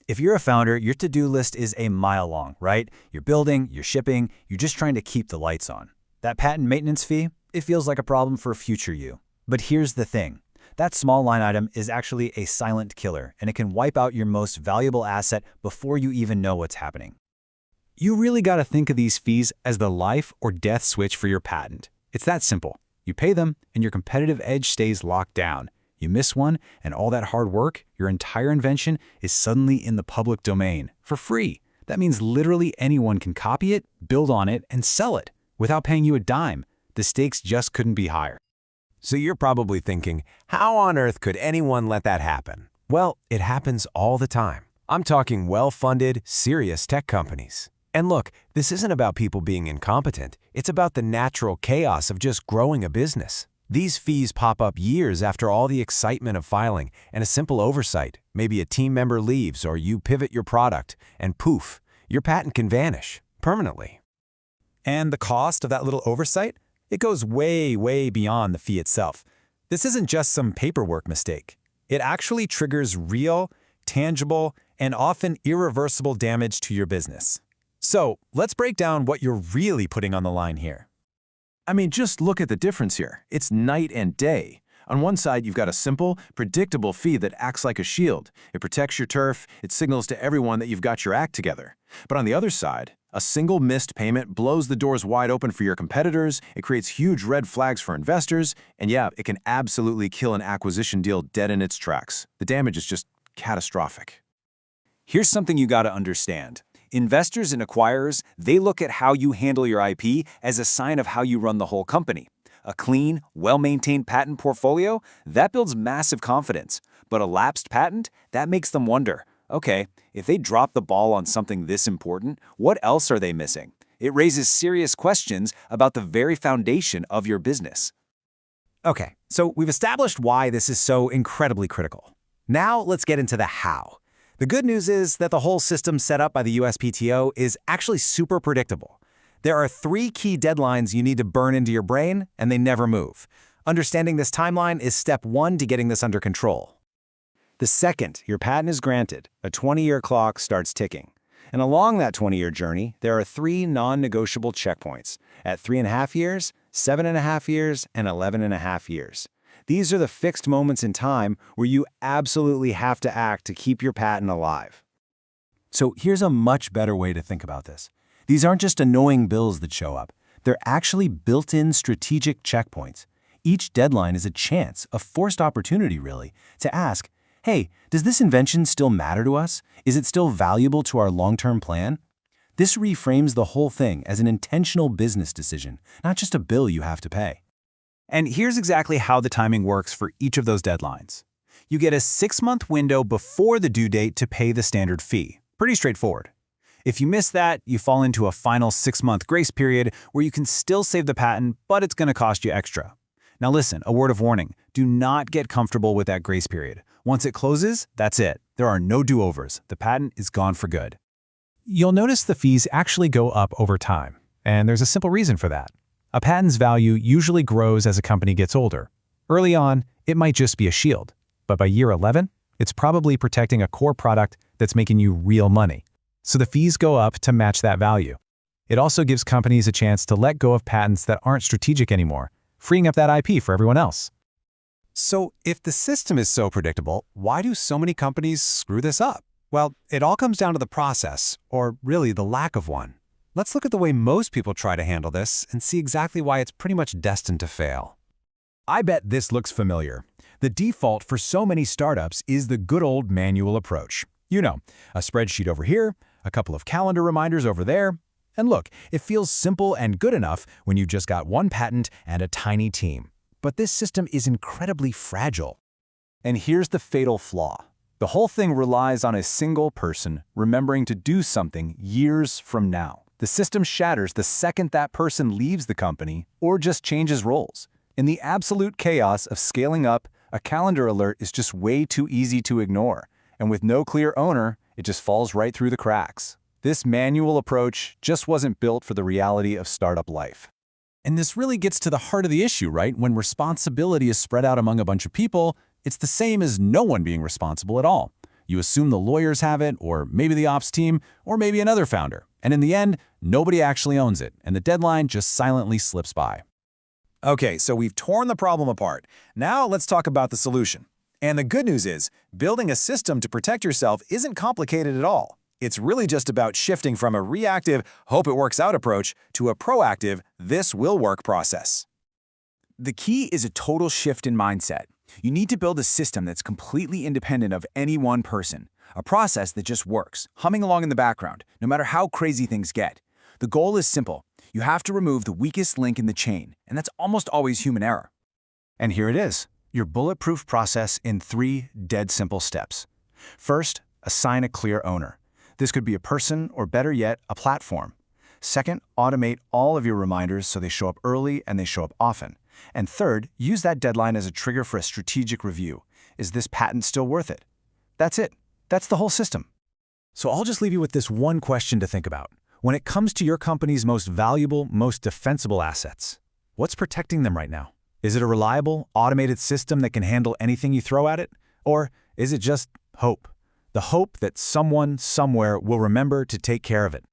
If you're a founder, your to-do list is a mile long, right? You're building, you're shipping, you're just trying to keep the lights on. That patent maintenance fee, it feels like a problem for future you. But here's the thing. That small line item is actually a silent killer, and it can wipe out your most valuable asset before you even know what's happening. You really got to think of these fees as the life or death switch for your patent. It's that simple. You pay them, and your competitive edge stays locked down. You miss one, and all that hard work, your entire invention, is suddenly in the public domain, for free. That means literally anyone can copy it, build on it, and sell it, without paying you a dime. The stakes just couldn't be higher. So you're probably thinking, how on earth could anyone let that happen? Well, it happens all the time. I'm talking well-funded, serious tech companies. And look, this isn't about people being incompetent. It's about the natural chaos of just growing a business. These fees pop up years after all the excitement of filing and a simple oversight. Maybe a team member leaves or you pivot your product, and poof, your patent can vanish permanently. And the cost of that little oversight? It goes way, way beyond the fee itself. This isn't just some paperwork mistake. It actually triggers real, tangible, and often irreversible damage to your business. So let's break down what you're really putting on the line here. I mean, just look at the difference here. It's night and day. On one side, you've got a simple, predictable fee that acts like a shield. It protects your turf. It signals to everyone that you've got your act together. But on the other side, a single missed payment blows the doors wide open for your competitors. It creates huge red flags for investors. And yeah, it can absolutely kill an acquisition deal dead in its tracks. The damage is just catastrophic. Here's something you got to understand. Investors and acquirers, they look at how you handle your IP as a sign of how you run the whole company. A clean, well-maintained patent portfolio, that builds massive confidence. But a lapsed patent, that makes them wonder, okay, if they drop the ball on something this important, what else are they missing? It raises serious questions about the very foundation of your business. Okay, so we've established why this is so incredibly critical. Now let's get into the how. The good news is that the whole system set up by the USPTO is actually super predictable. There are 3 key deadlines you need to burn into your brain, and they never move. Understanding this timeline is step 1 to getting this under control. The second your patent is granted, a 20-year clock starts ticking. And along that 20-year journey, there are 3 non-negotiable checkpoints at 3.5 years, 7.5 years, and 11.5 years. These are the fixed moments in time where you absolutely have to act to keep your patent alive. So here's a much better way to think about this. These aren't just annoying bills that show up. They're actually built-in strategic checkpoints. Each deadline is a chance, a forced opportunity really, to ask, hey, does this invention still matter to us? Is it still valuable to our long-term plan? This reframes the whole thing as an intentional business decision, not just a bill you have to pay. And here's exactly how the timing works for each of those deadlines. You get a 6-month window before the due date to pay the standard fee. Pretty straightforward. If you miss that, you fall into a final 6-month grace period where you can still save the patent, but it's going to cost you extra. Now listen, a word of warning. Do not get comfortable with that grace period. Once it closes, that's it. There are no do-overs. The patent is gone for good. You'll notice the fees actually go up over time, and there's a simple reason for that. A patent's value usually grows as a company gets older. Early on, it might just be a shield, but by year 11, it's probably protecting a core product that's making you real money. So the fees go up to match that value. It also gives companies a chance to let go of patents that aren't strategic anymore, freeing up that IP for everyone else. So if the system is so predictable, why do so many companies screw this up? Well, it all comes down to the process, or really the lack of one. Let's look at the way most people try to handle this and see exactly why it's pretty much destined to fail. I bet this looks familiar. The default for so many startups is the good old manual approach. You know, a spreadsheet over here, a couple of calendar reminders over there. And look, it feels simple and good enough when you just got one patent and a tiny team. But this system is incredibly fragile. And here's the fatal flaw. The whole thing relies on a single person remembering to do something years from now. The system shatters the second that person leaves the company or just changes roles. In the absolute chaos of scaling up, a calendar alert is just way too easy to ignore. And with no clear owner, it just falls right through the cracks. This manual approach just wasn't built for the reality of startup life. And this really gets to the heart of the issue, right? When responsibility is spread out among a bunch of people, it's the same as no one being responsible at all. You assume the lawyers have it, or maybe the ops team, or maybe another founder. And in the end, nobody actually owns it, and the deadline just silently slips by. Okay, so we've torn the problem apart. Now let's talk about the solution. And the good news is, building a system to protect yourself isn't complicated at all. It's really just about shifting from a reactive, hope it works out approach to a proactive, this will work process. The key is a total shift in mindset. You need to build a system that's completely independent of any one person, a process that just works, humming along in the background, no matter how crazy things get. The goal is simple. You have to remove the weakest link in the chain, and that's almost always human error. And here it is, your bulletproof process in 3 dead simple steps. First, assign a clear owner. This could be a person, or better yet, a platform. Second, automate all of your reminders so they show up early and they show up often. And third, use that deadline as a trigger for a strategic review. Is this patent still worth it? That's it. That's the whole system. So I'll just leave you with this one question to think about. When it comes to your company's most valuable, most defensible assets, what's protecting them right now? Is it a reliable, automated system that can handle anything you throw at it? Or is it just hope? The hope that someone, somewhere will remember to take care of it.